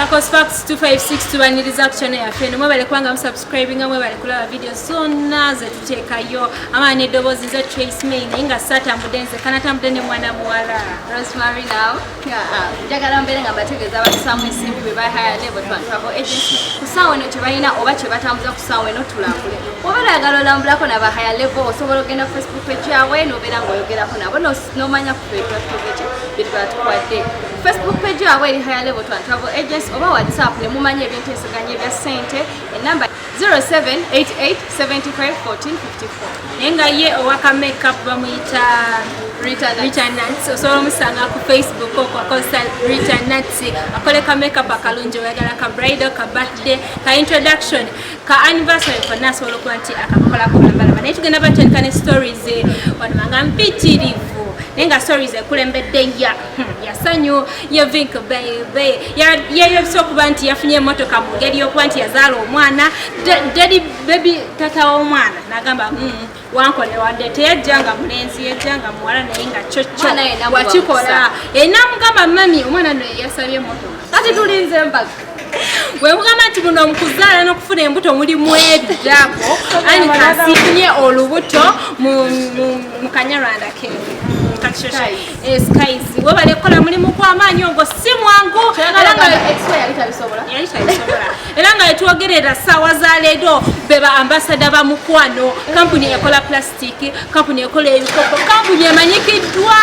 Sparks 256 tubaniriza ku channel yaffe no mwebale kwanga subscribing mwebale kulaba video zonna zetuteekayo amane dobozi za Trace Main nga sata mudenze kana tambudene mwana muwala Rosemary now jagala mbere nga bategeza abasamu esimbi be ba higher level travel agency kusawo ne tebayina oba kye batambuza kusawo eno tulambule obera galolambulako na ba higher level osobola okugenda Facebook page yawe nobera ngoyogerako nabo nomanya ku page bitwatwadde Facebook page yawe eri higher level travel agency oba WhatsApp ne mumanya ebyenteeseganya ebya sente enamba 0788751454 nenga ye owaka makeup bamuyita Rita Nuts osobola musanga ku Facebook kwa Coastal Rita Nuts akoleka makeup akalungi oyagala ka bridal ka birthday ka introduction ka anniversary for nas olokwanti akakola ko nambala naye tugenda batandika ne stories wanamanga mpitirivu nenga stories ekulembedde yasanyu ya Vink baby ya sokuba nti yafunye emotoka mu ngeri yokuba nti yazaala omwana daddy baby tata w'omwana nagamba wankole wadde teyajjanga mulenzi yajjanga muwala naye nga cocco wakikola namugamba mami omwana no yasabye emotoka kati tulinze embaga wemugamba nti buno omukuzaala n'okufuna embuto mulimu eddako ani kasifunye olubuto mu Kanyarwanda kenge skies webale kola mulimu kw'amaanyi ogwo si mwangu era nga yetwogerera ssaawa za leero beba ambasada ba mukwano kampuni ekola plastic kampuni ekola ebikopo kampuni emanyikiddwa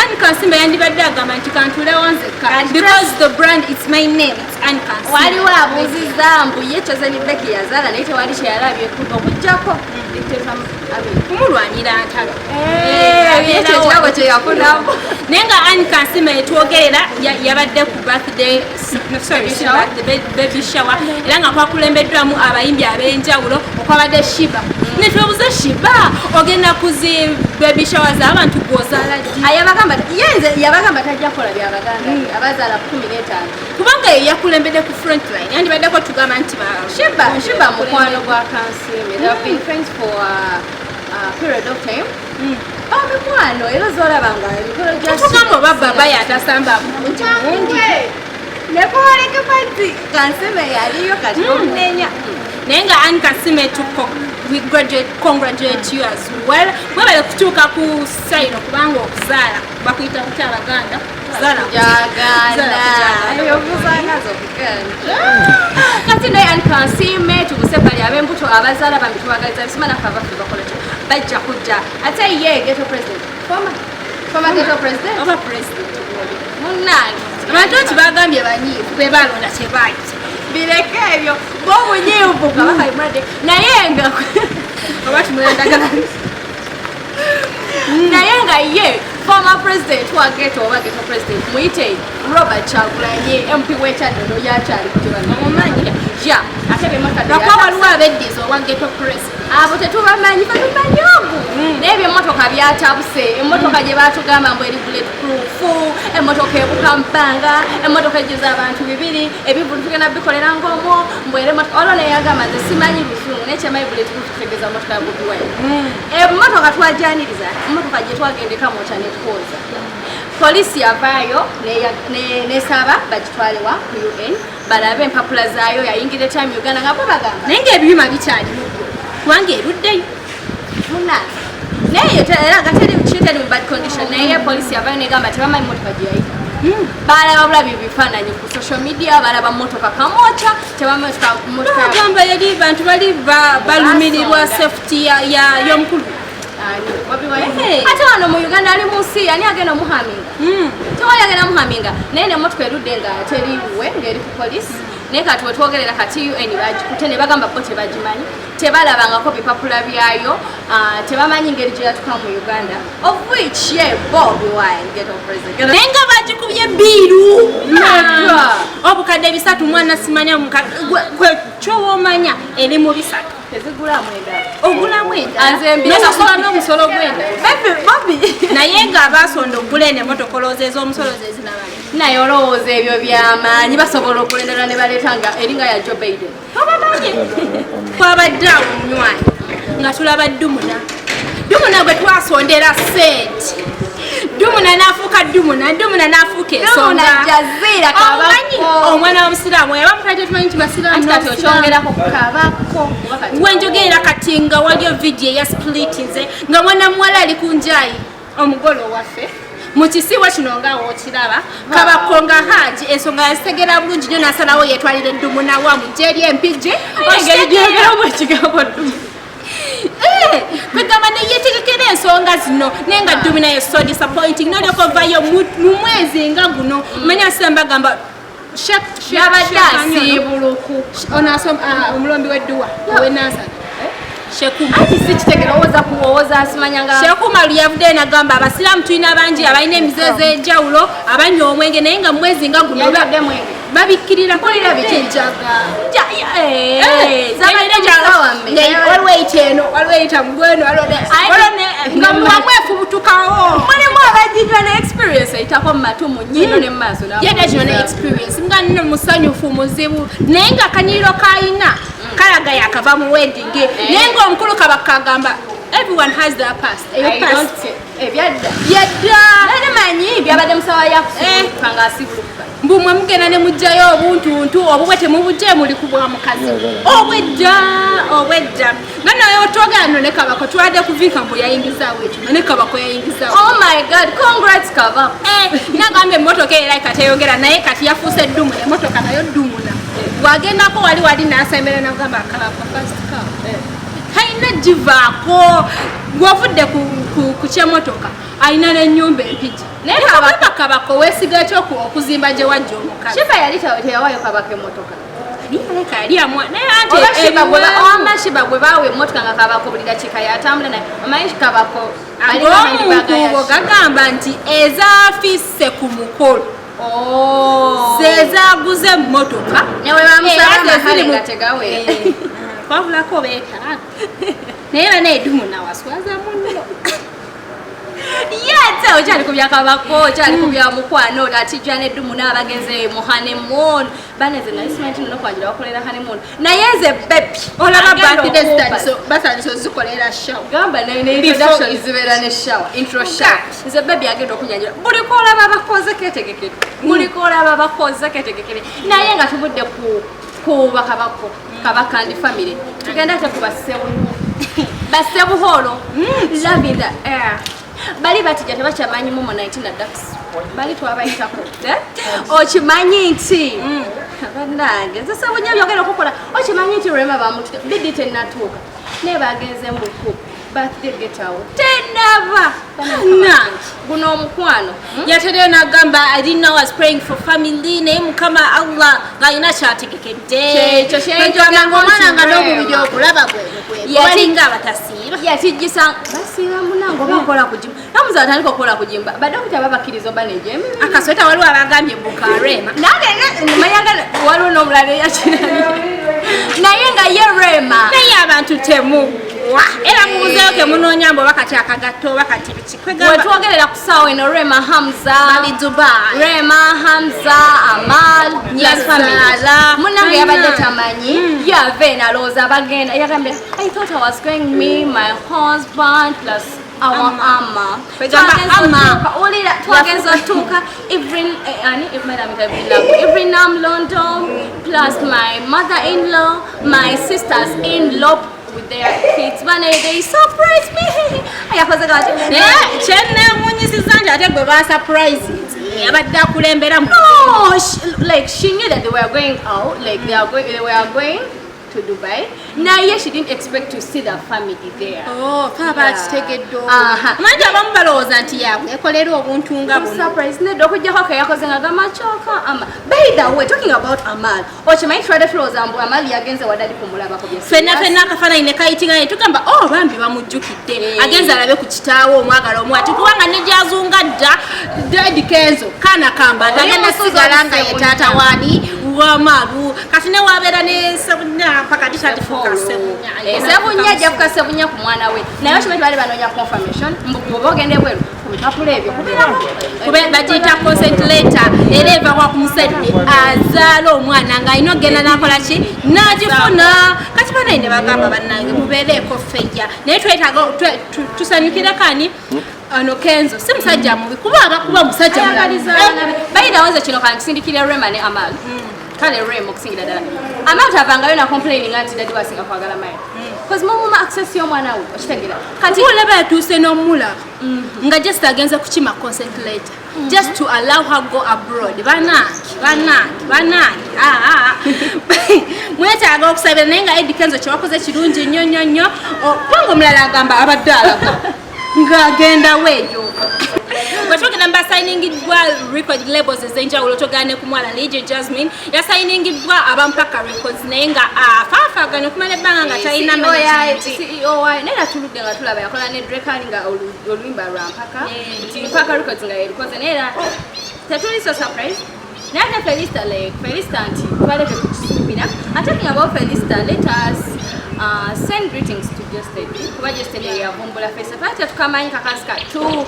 ani Kansimba yandibadde agamba nti kantulewo nzekka because the brand it's my name it's Anne Kansimba waliwo abuuzizza mbu ye Chazanibeki yazaala naye tewali kyeyalabye okujjako kumulwanira ntalo ekirago kyeyafunamu naye nga Anne Kansimba yetwogerera yabadde ku birthday baby shower era nga kwakulembeddwamu abayimbi ab'enjawulo okwabadde Shiba netwebuze Shiba ogenda kuzi baby shower z'abantu gwozaala yabagamba tajja kukola byabaganda abazaala 15 kubanga yakulembedde ku front line yandibaddeko tugamba nti Shiba mukwano gwa Kansimba. They have been friends for a period of time. Mikwano era zolabanga emikolo gyatugamba oba baba yatasamba nekoleka pati Kansimba yaliyo kati omunenya naye nga Anne Kansimba we congratulate you as well mwebale kutuuka ku sayino kubanga okuzaala bakuyita kutya abaganda kati naye Anne Kansimba tubuse bali ab'embuto abazaala bambi tubagaliza bisimana kavafe bakola kyo bajja kujja ate ye ghetto president former ghetto president oba president munnange abantu nti bagambye banyiivu be balonda kyebayita bireke ebyo bobunyiivu kabakaimade naye nga oba tumulandagala naye nga ye former president wa ghetto oba ghetto president muyite Robert Kyagulanyi MP w'ekyadondo yakyali omumanyira ja ate bemmotoka lwakwa waliwo abeddiza owa ghetto president abo tetubamanyi batumanyi ogu naye byemmotoka byatabuse emmotoka gye batugamba mbu eri bullet proof emmotoka ebuka mpanga emmotoka egiza abantu 2 ebivulu tugenda bikolera ng'omwo mbwere olwo naye yagamba nze simanyi lusungu naye kyemanyi bullet proof tutegeeza mmotoka ya Bobi Wine emmotoka twajaniriza emmotoka gye twagendeka mwoca netwoza polisi yavaayo nesaba bagitwale wa ku UN balabe empapula zaayo yayingira time Uganda nga bo bagamba naye ng'ebyuma bikyalimu kubanga eruddeyo naye era nga teri mu bad condition naye polisi yavaayo negamba tebamanyi motoka gye yayita balaba bulabi bifaananyi ku social media balaba motoka kamwoca tebagamba yali bantu bali balumirirwa safety y'omukulu ate wano mu Uganda ali mu nsi ani agenda omuhaminga tewali agenda muhaminga naye nemotoka erudde nga teriwe ng'eri ku polisi naye kati wetwogerera kati UN bagikute ne bagamba bo tebagimanyi tebalabangako bipapula byayo tebamanyi ngeri gye yatuka mu Uganda of which ye Bobi Wine ghetto president naye nga bagikubye biiru obukadde 3 mwana simanya kyowoomanya eri mu 3 tezigulamu endala ogulamu endala n'omusolo gw'endala naye ng'abasonda okugula eno emmotoka olowooza omusolo zezinabale naye olowooza ebyo by'amaanyi basobola okulendera ne baleeta nga eringa ya Joe Biden obamanyi twabadde awo munywanyi nga tulaba Dumuna gwe twasondera sente Dumuna n'afuuka Dumuna n'afuuka ensonga Jazira kabako musiraamu abamu kati tumanyi nti basiraamu anti kati okyongerako kabako wenjogerera kati nga waliyo vidiyo eya splitinze nga mwana muwala ali ku njayi omugole owaffe mu kisiibo kino ngaawo okiraba kabako nga haji ensonga yazitegera bulungi nnyo n'asalawo yeetwalira eddumu nawamu gyeri empigi engeri gyogeramu ekigambo ddumu kwegamba neyetegekera ensonga zino naye nga ddumu naye so disappointing nolyoka ovayo mu mwezi nga guno manya samba gamba yabadde asiibuluku omulombi w'edduwa owenansa sikitegera owoza asimanyanga Sheikh Umar yavudde nagamba abasiraamu tulina bangi abalina emizezo enjawulo abanywa omwenge naye nga mwezi nga guno babikkirira kulira bikijaga waliwo eyita eno waliwo eyita mugweno nga muwamu efubutukawo mulimu abajinywa ne experience eyitako mu matu mu nnyindo ne mu maaso yega kino ne experience nga nno musanyufu muzibu naye nga akanyiriro kayina kalaga yakava mu wedding naye nga omukulu kabakagamba everyone has their past ebyadda yadda nane manyi byabadde musawa yakusibuka nga asibuluka mbumwe mugenda ne mujjayo obuntuntu obubwe temubujje muli kubwa mukazi obwedda nga naye otwogera nno ne kabako twadde kuvinka mbu yayingizaawo ekyo ne kabako yayingizaawo oh my god congrats kabako nagamba emmotoka era kateyongera naye kati yafuuse eddumu emmotoka nayo ddumuna bwagendako wali nasembera nagamba kabako first car kalina givaako bwovudde ku kyemotoka alina n'ennyumba empigi naye kabako weesiga ki okuzimba gye wajja omukazi shiba yali teyawayo kabako emmotoka shiba gwe baawa emmotoka nga kabako buli dakiika yatambula naye omanyi kabako ng'omukubo gagamba nti ezaafisse ku mukolo zezaguze emmotoka newebamusaba tegawera kwabulako beetaaga naye bana edumu nawaswaza muno yete okyali kubya kabako okyali kubya mukwano atijja n'eddumu n'abageze mu honeymoon baneze naye simanyi nno kwanjira bakolera honeymoon naye nze bebi olaba basaniso zikolera show gamba introduction zibeera ne shower intro shower nze bebi agenda okunyanjira buli koolaba bakoze ketegekere naye nga tubudde ku bakabako kabaka ndi family tugenda ate ku basebuholo love in the air bali batijja tebakyamanyi mu 19 dax bali twabayitako okimanyi nti bannange nze sebunya byogera okukola okimanyi nti Rema bamutuka bidi tenatuuka naye bagenze mu kupu birthday getawo tenava nange guno omukwano yatereyo nagamba I didn't know I was praying for family naye mukama Allah ng'alina kyategekedde omwana nga n'omubiri okulaba bwebalinga abatasiiba yatijjisa basiiba munange oba nkola kujimba namuza atandika okukola kujimba badokita babakkiriza oba nejemi akasweta waliwo abagambye bukarema mayanga waliwo n'omulala eyakirani naye nga ye Rema naye abantu temu era mubuzeeyo ke munoonya mbu bakati akagatto bakati wetwogerera ku ssaawa eno Rema Hamza ali Dubai Rema Hamza Amal Yazala munange yabadde tamanyi yave nalowooza bagenda yagambye I thought I was going me my husband plus our ama olira twagenza otuuka every nam London plus my mother-in-law my sisters-in-law with their kids they surprised me ayakoze kati kyennemunyisiza nti ate gwe basurprise yabadde akulembera like she knew that they were going out like they were going to Dubai naye she didn't expect to see the family there kabakitegedde manyi abamu balowooza nti yaabwe ekolera obuntu nga surprise nedda okugjako keyakoze nga gamacoka ama by the way talking about Amal okimanyi twadde tulowooza mbu Amal yagenze waddali kumulabako fenna akafaananyi ne kayitinga naye tugamba bambi bamujjukidde agenze alabe ku kitaawo omwagala omu ati kubanga ne gyazunga dda Daddy Kenzo kaana kambanda agenda sigala nga ye taata waani wamalu kati ne wabeera ne Sebunya pakati tatifuka Sebunya jafuka Sebunya ku mwana we naye okimanyi bali banoonya confirmation mbuba ogende bweru kubipapula ebyo bagiyita consent letter era eva kwa ku musajja azaala omwana ng'alina okgenda n'akola ki n'agifuna kati banayi ne bagamba bannange mubeereeko fejja naye twetaaga tusanyukire kani ano Kenzo si musajja mubi kuba abakuba musajja bayirawoze kino kankisindikire Rema ne Amal kale rem okusingira ddala amata avangayo na complaining anti dadi wasinga kwagala mayi because mumuma access y'omwana we okitegeera kati olaba yatuuse n'omulaba nga just agenza kukima consent letter just to allow her go abroad banange mwetaaga okusabira naye nga Eddy Kenzo kyewakoze kirungi nnyo kubanga omulala agamba abadde alaga ng'agenda weeyo bwetwogenda mbasayiningiddwa record labels ez'enjawulo togane ku mwala Lady Jasmine yasayiningiddwa abampaka records naye nga afaafagana okumala ebbanga nga talina CEO naye natuludde nga tulaba yakola ne Drekali nga oluyimba lwa mpaka nti mpaka records nga yerikoze naye era tetuli so surprise naye ate Felista nti twaleke tukisumira ate about Felista let us send greetings to Justin kuba Justin yavumbula Facebook ate tukamanyi kakasika tu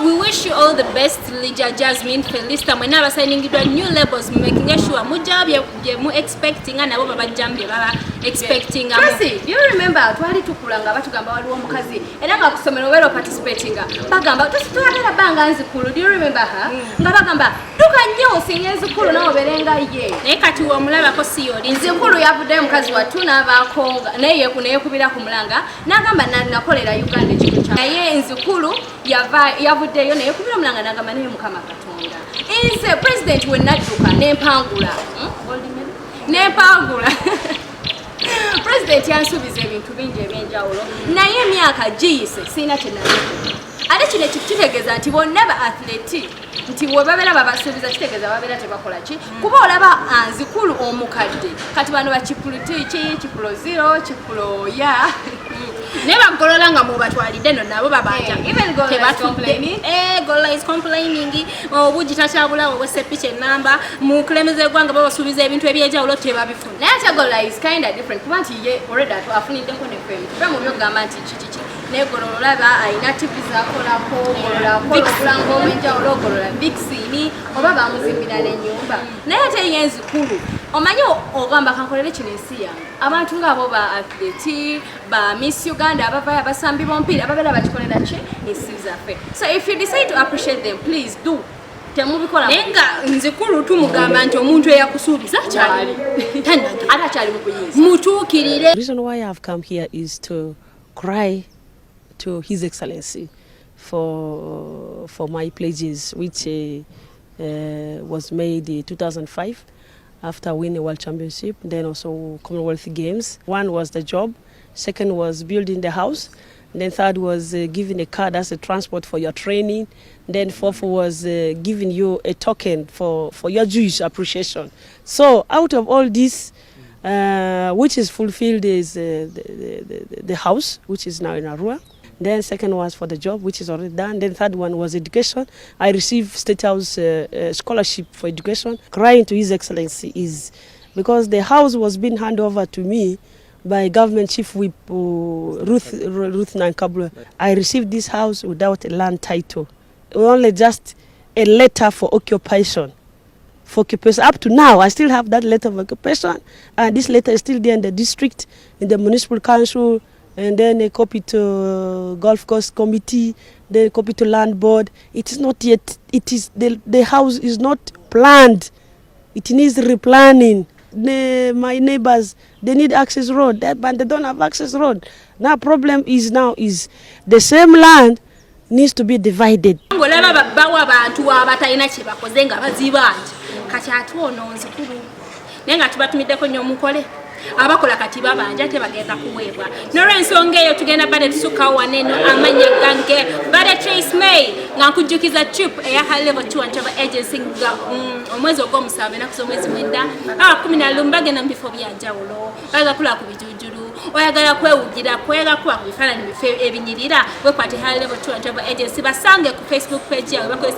we wish you all the best Lady Jasmine Felista mwena abasayiningiddwa new labels making sure mujja bye mu expecting nabo babajjambye baba expecting Tracy, do you remember twali tukulanga batugamba waliwo omukazi era nga kusomero wero participating bagamba tusitwalira banga nzikulu do you remember her nga bagamba duka nnyo osinga nzikulu nawo berenga ye naye kati omulabako si yoli nzikulu yavudde mukazi watu n'abakonga naye kubira ku mulanga n'agamba nakolera Uganda ekintu kya naye nzikulu yavuddeyo naye kubira mulanga n'agamba naye mukama Katonda inse president we nadduka n'empangula president yansuubiza ebintu bingi ebyenjawulo naye emyaka giyise siina kyenalete ate kino kitegeeza nti bonna ba athlete nti we babeera babasuubiza kitegeeza babeera tebakola ki kuba olaba nzikulu omukadde kati bano bakipulo kipulo 0 kipulo ya naye bagolola nga mubatwalidde no nabo babanja Golola is complaining obugi takyabulawo obwesepiki enamba mu kulemeza eggwanga babasuubiza ebintu ebyenjawulo tebabifuna naye ate Golola is kind of different kuba nti ye already afuniddeko ne fame tuve mu byogamba nti kiki naye Golola olaba alina TV zakolako okulanga omwenjawulo Golola Vixen oba bamuzimbira n'ennyumba naye ate ye nzikulu omanyi ogamba kankolere kino ensi yange abantu ng'abo ba athlete ba Miss Uganda abavayo abasambi b'omupiira ababeera bakikolera ki ensi zaffe so if you decide to appreciate them please do temubikola naye nga nzikulu tumugamba nti omuntu eyakusuubiza akyali ate akyali mu kuyinza mutuukirire. The reason why I have come here is to cry to His Excellency for my pledges which was made in 2005 after winning World Championship, then also Commonwealth Games. One was the job, second was building the house, then third was giving a card as a transport for your training, then fourth was giving you a token for your Jewish appreciation. So out of all this, which is fulfilled is the house, which is now in Arua. Then second was for the job, which is already done. Then third one was education. I received State House scholarship for education. Crying to His Excellency is because the house was being handed over to me by Government Chief Whip Ruth Nankabula. I received this house without a land title, only just a letter for occupation. Up to now, I still have that letter of occupation, and this letter is still there in the district, in the municipal council, and then a copy to Golf Course Committee, then a copy to Land Board. It is not yet, it is, the house is not planned. It needs replanning. My neighbors, they need access road, but they don't have access road. Now problem is the same land needs to be divided. Ngolaba bawa abantu abatalina kye bakoze nga bazibanje kati atuono nzikulu nenga tubatumiddeko nnyo mukole abakola kati babanja tebagenda kuweebwa n'olw'ensonga eyo tugenda bade tusukkawo waneno amanya gange bade Trace May nga nkujjukiza trip eya high level 2 and travel agency nga omwezi ogw'omusanvu enaku z'omwezi mwenda 10 bagenda mu bifo byanjawulo baga kula ku bijujulu oyagala kwewugira kwega kuba ku bifaananyi ebinyirira wekwate high level 2 and travel agency basange ku Facebook page yawe bakozesa